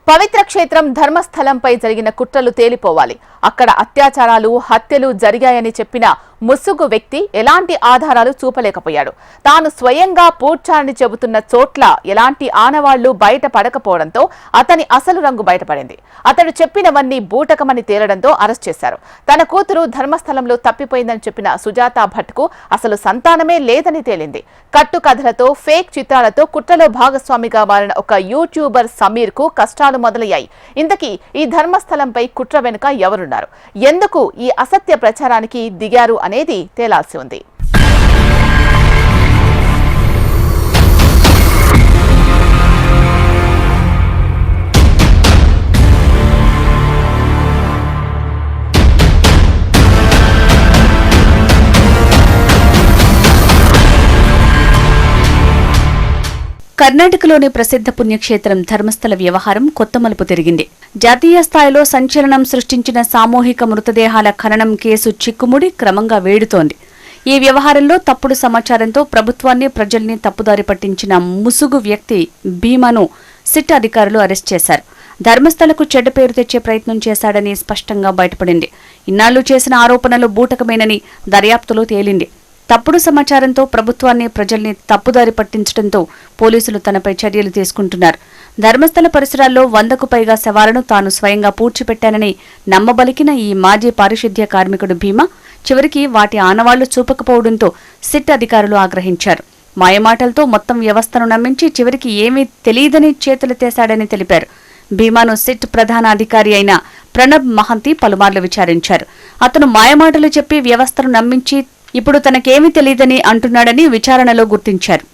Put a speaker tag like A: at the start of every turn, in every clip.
A: పవిత్ర క్షేత్రం ధర్మస్థలంపై జరిగిన కుట్రలు తేలిపోవాలి. అక్కడ అత్యాచారాలు, హత్యలు జరిగాయని చెప్పిన ముసుగు వ్యక్తి ఎలాంటి ఆధారాలు చూపలేకపోయాడు. తాను స్వయంగా పూడ్చారని చెబుతున్న చోట్ల ఎలాంటి ఆనవాళ్లు బయటపడకపోవడంతో అతని అసలు రంగు బయటపడింది. అతడు చెప్పినవన్నీ బూటకమని తేలడంతో అరెస్ట్ చేశారు. తన కూతురు ధర్మస్థలంలో తప్పిపోయిందని చెప్పిన సుజాత భట్కు అసలు సంతానమే లేదని తేలింది. కట్టుకథలతో, ఫేక్ చిత్రాలతో కుట్రలో భాగస్వామిగా మారిన ఒక యూట్యూబర్ సమీర్ కు కష్టాలు మొదలయ్యాయి. ఇంతకీ ఈ ధర్మస్థలంపై కుట్ర వెనుక ఎవరున్నారు, ఎందుకు ఈ అసత్య ప్రచారానికి దిగారు అనేది తేలాల్సి ఉంది.
B: కర్ణాటకలోని ప్రసిద్ధ పుణ్యక్షేత్రం ధర్మస్థల వ్యవహారం కొత్త మలుపు తిరిగింది. జాతీయ స్థాయిలో సంచలనం సృష్టించిన సామూహిక మృతదేహాల ఖననం కేసు చిక్కుముడి క్రమంగా వేడుతోంది. ఈ వ్యవహారంలో తప్పుడు సమాచారంతో ప్రభుత్వాన్ని, ప్రజల్ని తప్పుదారి పట్టించిన ముసుగు వ్యక్తి భీమాను సిట్ అధికారులు అరెస్ట్ చేశారు. ధర్మస్థలకు చెడ్డ పేరు తెచ్చే ప్రయత్నం చేశాడని స్పష్టంగా బయటపడింది. ఇన్నాళ్లు చేసిన ఆరోపణలు బూటకమేనని దర్యాప్తులో తేలింది. తప్పుడు సమాచారంతో ప్రభుత్వాన్ని, ప్రజల్ని తప్పుదారి పట్టించడంతో పోలీసులు తనపై చర్యలు తీసుకుంటున్నారు. ధర్మస్థల పరిసరాల్లో 100కు పైగా శవాలను తాను స్వయంగా పూడ్చిపెట్టానని నమ్మబలికిన ఈ మాజీ పారిశుద్ధ్య కార్మికుడు భీమా చివరికి వాటి ఆనవాళ్లు చూపకపోవడంతో సిట్ అధికారులు ఆగ్రహించారు. మాయమాటలతో మొత్తం వ్యవస్థను నమ్మించి చివరికి ఏమీ తెలియదని చేతులెత్తేశాడని తెలిపారు. భీమాను సిట్ ప్రధాన అధికారి అయిన ప్రణబ్ మహంతి పలుమార్లు విచారించారు. అతను మాయమాటలు చెప్పి వ్యవస్థను నమ్మించి ఇప్పుడు తనకేమీ తెలియదని అంటున్నాడని విచారణలో గుర్తించారు.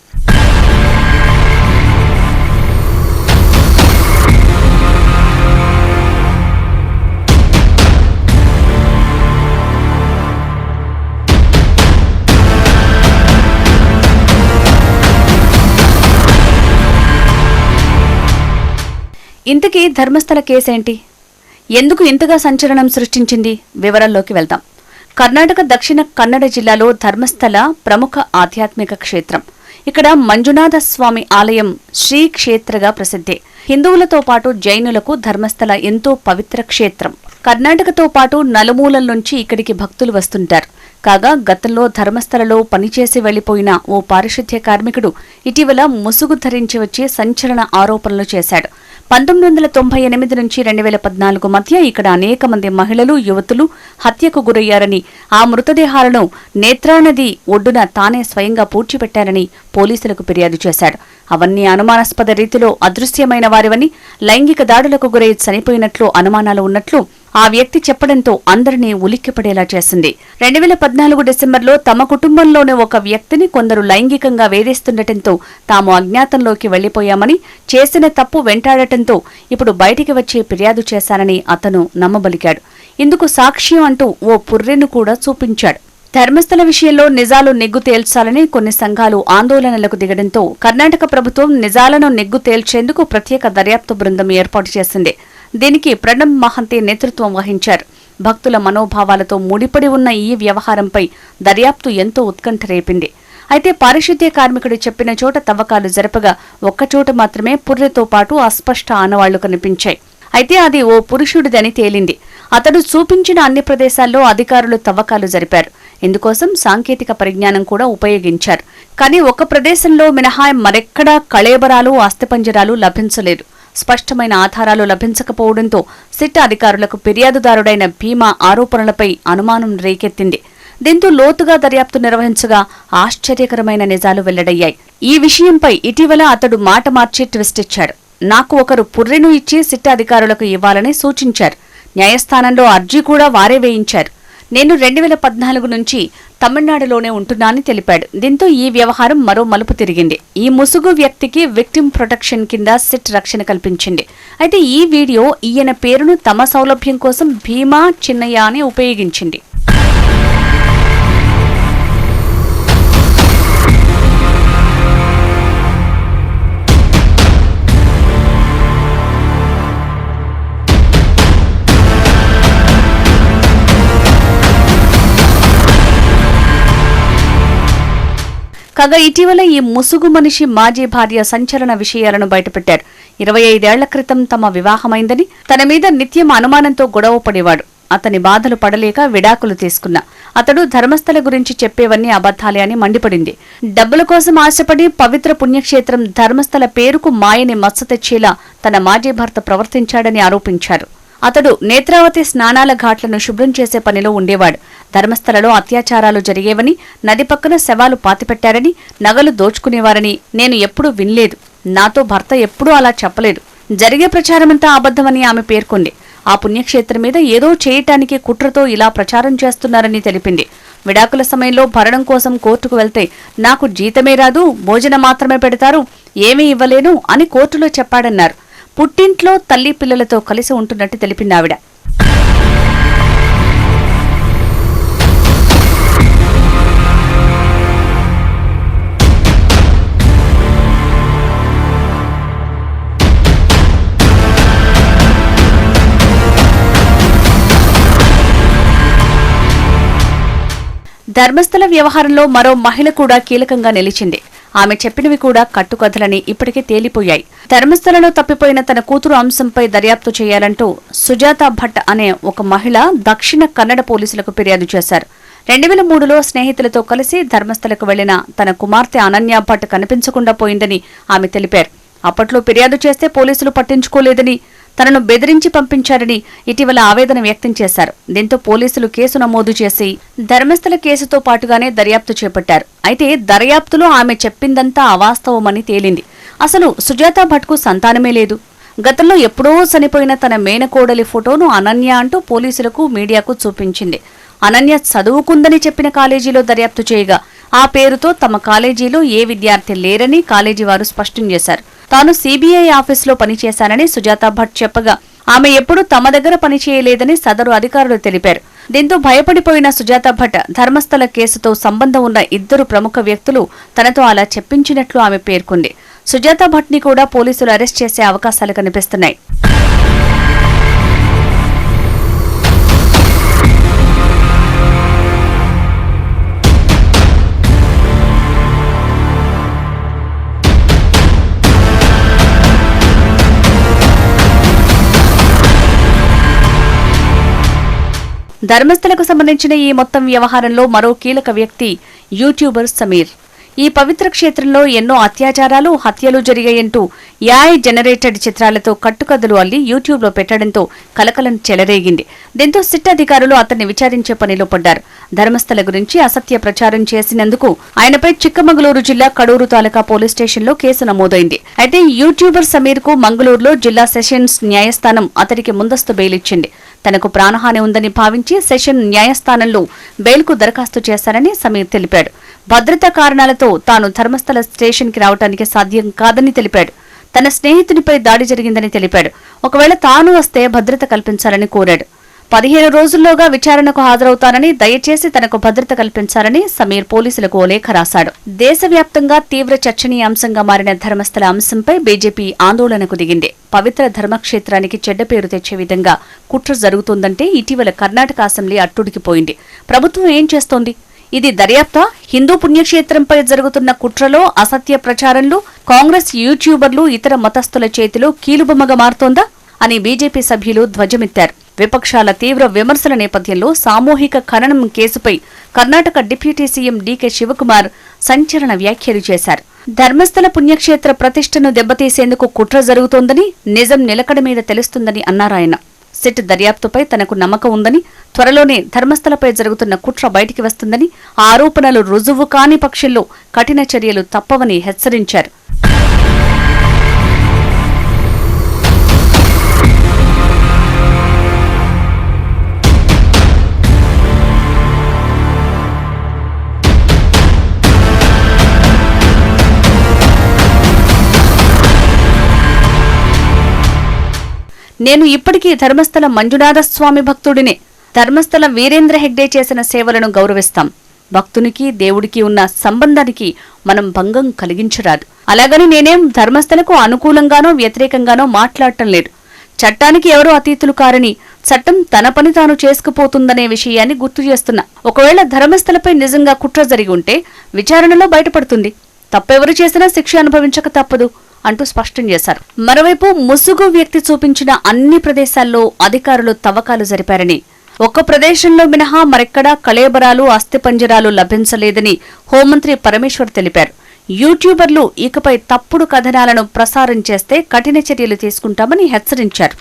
B: ఇంతకీ ధర్మస్థల కేసేంటి? ఎందుకు ఇంతగా సంచలనం సృష్టించింది? వివరాల్లోకి వెళ్దాం. కర్ణాటక దక్షిణ కన్నడ జిల్లాలో ధర్మస్థల ప్రముఖ ఆధ్యాత్మిక క్షేత్రం. ఇక్కడ మంజునాథ స్వామి ఆలయం శ్రీక్షేత్రగా ప్రసిద్ధి. హిందువులతో పాటు జైనులకు ధర్మస్థల ఎంతో పవిత్ర క్షేత్రం. కర్ణాటకతో పాటు నలుమూలల నుంచి ఇక్కడికి భక్తులు వస్తుంటారు. కాగా గతంలో ధర్మస్థలలో పనిచేసి వెళ్లిపోయిన ఓ పారిశుద్ధ్య కార్మికుడు ఇటీవల ముసుగు ధరించి వచ్చి సంచలన ఆరోపణలు చేశాడు. 1998 నుంచి 2014 మధ్య ఇక్కడ అనేక మంది మహిళలు, యువతులు హత్యకు గురయ్యారని, ఆ మృతదేహాలను నేత్రానది ఒడ్డున తానే స్వయంగా పూడ్చిపెట్టారని పోలీసులకు ఫిర్యాదు చేశాడు. అవన్నీ అనుమానాస్పద రీతిలో అదృశ్యమైన వారివని, లైంగిక దాడులకు గురై చనిపోయినట్లు అనుమానాలు ఉన్నట్లు ఆ వ్యక్తి చెప్పడంతో అందరినీ ఉలిక్కిపడేలా చేసింది. 2014 డిసెంబర్లో తమ కుటుంబంలోని ఒక వ్యక్తిని కొందరు లైంగికంగా వేధిస్తుండటంతో తాము అజ్ఞాతంలోకి వెళ్లిపోయామని, చేసిన తప్పు వెంటాడటంతో ఇప్పుడు బయటికి వచ్చి ఫిర్యాదు చేశానని అతను నమ్మబలికాడు. ఇందుకు సాక్ష్యం అంటూ ఓ పుర్రెను కూడా చూపించాడు. ధర్మస్థల విషయంలో నిజాలు నెగ్గు తేల్చాలని కొన్ని సంఘాలు ఆందోళనలకు దిగడంతో కర్ణాటక ప్రభుత్వం నిజాలను నెగ్గు తేల్చేందుకు ప్రత్యేక దర్యాప్తు బృందం ఏర్పాటు చేసింది. దీనికి ప్రణబ్ మహంతి నేతృత్వం వహించారు. భక్తుల మనోభావాలతో ముడిపడి ఉన్న ఈ వ్యవహారంపై దర్యాప్తు ఎంతో ఉత్కంఠ రేపింది. అయితే పారిశుద్ధ్య కార్మికుడు చెప్పిన చోట తవ్వకాలు జరపగా ఒక్కచోట మాత్రమే పుర్రెతో పాటు అస్పష్ట ఆనవాళ్లు కనిపించాయి. అయితే అది ఓ పురుషుడిదని తేలింది. అతడు చూపించిన అన్ని ప్రదేశాల్లో అధికారులు తవ్వకాలు జరిపారు. ఇందుకోసం సాంకేతిక పరిజ్ఞానం కూడా ఉపయోగించారు. కానీ ఒక్క ప్రదేశంలో మినహా మరెక్కడా కళేబరాలు, అస్థిపంజరాలు లభించలేదు. స్పష్టమైన ఆధారాలు లభించకపోవడంతో సిట్ అధికారులకు ఫిర్యాదుదారుడైన భీమా ఆరోపణలపై అనుమానం రేకెత్తింది. దీంతో లోతుగా దర్యాప్తు నిర్వహించగా ఆశ్చర్యకరమైన నిజాలు వెల్లడయ్యాయి. ఈ విషయంపై ఇటీవల అతడు మాట మార్చి ట్విస్ట్ ఇచ్చాడు. నాకు ఒకరు పుర్రెను ఇచ్చి సిట్ అధికారులకు ఇవ్వాలని సూచించారు. న్యాయస్థానంలో అర్జీ కూడా వారే వేయించారు. నేను 2014 నుంచి తమిళనాడులోనే ఉంటున్నానని తెలిపాడు. దీంతో ఈ వ్యవహారం మరో మలుపు తిరిగింది. ఈ ముసుగు వ్యక్తికి విక్టిమ్ ప్రొటెక్షన్ కింద సిట్ రక్షణ కల్పించింది. అయితే ఈ వీడియో ఈయన పేరును తమ సౌలభ్యం కోసం భీమా చిన్నయ్య అని ఉపయోగించింది. కాగా ఇటీవల ఈ ముసుగు మనిషి మాజీ భార్య సంచలన విషయాలను బయటపెట్టారు. 25 ఏళ్ల క్రితం తమ వివాహమైందని, తన మీద నిత్యం అనుమానంతో గొడవ పడేవాడు. అతని బాధలు పడలేక విడాకులు తీసుకున్నా. అతడు ధర్మస్థల గురించి చెప్పేవన్నీ అబద్ధాలే అని మండిపడింది. డబ్బుల కోసం ఆశపడి పవిత్ర పుణ్యక్షేత్రం ధర్మస్థల పేరుకు మాయని మచ్చ తెచ్చేలా తన మాజీ భర్త ప్రవర్తించాడని ఆరోపించారు. అతడు నేత్రావతి స్నానాల ఘాట్లను శుభ్రం చేసే పనిలో ఉండేవాడు. ధర్మస్థలలో అత్యాచారాలు జరిగేవని, నది పక్కన శవాలు పాతిపెట్టారని, నగలు దోచుకునేవారని నేను ఎప్పుడూ వినలేదు. నాతో భర్త ఎప్పుడూ అలా చెప్పలేదు. జరిగే ప్రచారమంతా అబద్ధమని ఆమె పేర్కొంది. ఆ పుణ్యక్షేత్రం మీద ఏదో చేయటానికి కుట్రతో ఇలా ప్రచారం చేస్తున్నారని తెలిపింది. విడాకుల సమయంలో భరణం కోసం కోర్టుకు వెళ్తే నాకు జీతమే రాదు, భోజనం మాత్రమే పెడతారు, ఏమీ ఇవ్వలేను అని కోర్టులో చెప్పాడన్నారు. పుట్టింట్లో తల్లి పిల్లలతో కలిసి ఉంటున్నట్టు తెలిపింది ఆవిడ. ధర్మస్థల వ్యవహారంలో మరో మహిళ కూడా కీలకంగా నిలిచింది. ఆమె చెప్పినవి కూడా కట్టుకథలని ఇప్పటికే తేలిపోయాయి. ధర్మస్థలలో తప్పిపోయిన తన కూతురు అంశంపై దర్యాప్తు చేయాలంటూ సుజాత భట్ అనే ఒక మహిళ దక్షిణ కన్నడ పోలీసులకు ఫిర్యాదు చేశారు. 2003లో స్నేహితులతో కలిసి ధర్మస్థలకు వెళ్లిన తన కుమార్తె అనన్య భట్ కనిపించకుండా పోయిందని ఆమె తెలిపారు. అప్పట్లో ఫిర్యాదు చేస్తే పోలీసులు పట్టించుకోలేదని, తనను బెదిరించి పంపించారని ఇటీవల ఆవేదన వ్యక్తం చేశారు. దీంతో పోలీసులు కేసు నమోదు చేసి ధర్మస్థల కేసుతో పాటుగానే దర్యాప్తు చేపట్టారు. అయితే దర్యాప్తులో ఆమె చెప్పిందంతా అవాస్తవమని తేలింది. అసలు సుజాత భట్కు సంతానమే లేదు. గతంలో ఎప్పుడో చనిపోయిన తన మేనకోడలి ఫోటోను అనన్య అంటూ పోలీసులకు, మీడియాకు చూపించింది. అనన్య చదువుకుందని చెప్పిన కాలేజీలో దర్యాప్తు చేయగా ఆ పేరుతో తమ కాలేజీలో ఏ విద్యార్థి లేరని కాలేజీ వారు స్పష్టం చేశారు. తాను సీబీఐ ఆఫీసులో పనిచేశానని సుజాత భట్ చెప్పగా ఆమె ఎప్పుడూ తమ దగ్గర పనిచేయలేదని సదరు అధికారులు తెలిపారు. దీంతో భయపడిపోయిన సుజాత భట్ ధర్మస్థల కేసుతో సంబంధం ఉన్న 2 ప్రముఖ వ్యక్తులు తనతో అలా చెప్పించినట్లు ఆమె పేర్కొంది. సుజాత భట్ ని కూడా పోలీసులు అరెస్ట్ చేసే అవకాశాలు కనిపిస్తున్నాయి. ధర్మస్థలకు సంబంధించిన ఈ మొత్తం వ్యవహారంలో మరో కీలక వ్యక్తి యూట్యూబర్ సమీర్. ఈ పవిత్ర క్షేత్రంలో ఎన్నో అత్యాచారాలు, హత్యలు జరిగాయంటూ AI జనరేటెడ్ చిత్రాలతో కట్టుకథలు అల్లి యూట్యూబ్లో పెట్టడంతో కలకలం చెలరేగింది. దీంతో సిట్ అధికారులు అతన్ని విచారించే పనిలో పడ్డారు. ధర్మస్థల గురించి అసత్య ప్రచారం చేసినందుకు ఆయనపై చిక్కమగళూరు జిల్లా కడూరు తాలూకా పోలీస్ స్టేషన్లో కేసు నమోదైంది. అయితే యూట్యూబర్ సమీర్ కు మంగళూరులో జిల్లా సెషన్స్ న్యాయస్థానం అతడికి ముందస్తు బెయిల్ ఇచ్చింది. తనకు ప్రాణహాని ఉందని భావించి సెషన్ న్యాయస్థానంలో బెయిల్కు దరఖాస్తు చేశారని సమీర్ తెలిపాడు. భద్రతా కారణాలతో తాను ధర్మస్థల స్టేషన్కి రావడానికి సాధ్యం కాదని తెలిపాడు. తన స్నేహితునిపై దాడి జరిగిందని తెలిపాడు. ఒకవేళ తాను వస్తే భద్రత కల్పించాలని కోరాడు. 15 రోజుల్లోగా విచారణకు హాజరవుతానని, దయచేసి తనకు భద్రత కల్పించాలని సమీర్ పోలీసులకు ఓ లేఖ రాశాడు. దేశవ్యాప్తంగా తీవ్ర చర్చనీయాంశంగా మారిన ధర్మస్థల అంశంపై బీజేపీ ఆందోళనకు దిగింది. పవిత్ర ధర్మక్షేత్రానికి చెడ్డ పేరు తెచ్చే విధంగా కుట్ర జరుగుతోందంటే ఇటీవల కర్ణాటక అసెంబ్లీ అట్టుడికిపోయింది. ప్రభుత్వం ఏం చేస్తోంది? ఇది దర్యాప్తా? హిందూ పుణ్యక్షేత్రంపై జరుగుతున్న కుట్రలో, అసత్య ప్రచారంలో కాంగ్రెస్ యూట్యూబర్లు, ఇతర మతస్థుల చేతిలో కీలుబొమ్మగా మారుతోందా అని బీజేపీ సభ్యులు ధ్వజమెత్తారు. విపక్షాల తీవ్ర విమర్శల నేపథ్యంలో సామూహిక ఖననం కేసుపై కర్ణాటక డిప్యూటీ సీఎం డీకే శివకుమార్ సంచలన వ్యాఖ్యలు చేశారు. ధర్మస్థల పుణ్యక్షేత్ర ప్రతిష్టను దెబ్బతీసేందుకు కుట్ర జరుగుతోందని, నిజం నిలకడ మీద తెలుస్తుందని అన్నారాయన. సిట్ దర్యాప్తుపై తనకు నమ్మకం ఉందని, త్వరలోనే ధర్మస్థలపై జరుగుతున్న కుట్ర బయటికి వస్తుందని, ఆరోపణలు రుజువు కాని పక్షంలో కఠిన చర్యలు తప్పవని హెచ్చరించారు. నేను ఇప్పటికీ ధర్మస్థల మంజునాథస్వామి భక్తుడినే. ధర్మస్థల వీరేంద్ర హెగ్డే చేసిన సేవలను గౌరవిస్తాం. భక్తునికి, దేవుడికి ఉన్న సంబంధానికి మనం భంగం కలిగించరాదు. అలాగని నేనేం ధర్మస్థలకు అనుకూలంగానో వ్యతిరేకంగానో మాట్లాడటం లేదు. చట్టానికి ఎవరూ అతీతులు కారని, చట్టం తన పని తాను చేసుకుపోతుందనే విషయాన్ని గుర్తు చేస్తున్నా. ఒకవేళ ధర్మస్థలపై నిజంగా కుట్ర జరిగి ఉంటే విచారణలో బయటపడుతుంది. తప్పెవరు చేసినా శిక్ష అనుభవించక తప్పదు అంటూ స్పష్టం చేశారు. మరోవైపు ముసుగు వ్యక్తి చూపించిన అన్ని ప్రదేశాల్లో అధికారులు తవ్వకాలు జరిపారని, ఒక్క ప్రదేశంలో మినహా మరెక్కడా కళేబరాలు, అస్థిపంజరాలు లభించలేదని హోంమంత్రి పరమేశ్వర్ తెలిపారు. యూట్యూబర్లు ఇకపై తప్పుడు కథనాలను ప్రసారం చేస్తే కఠిన చర్యలు తీసుకుంటామని హెచ్చరించారు.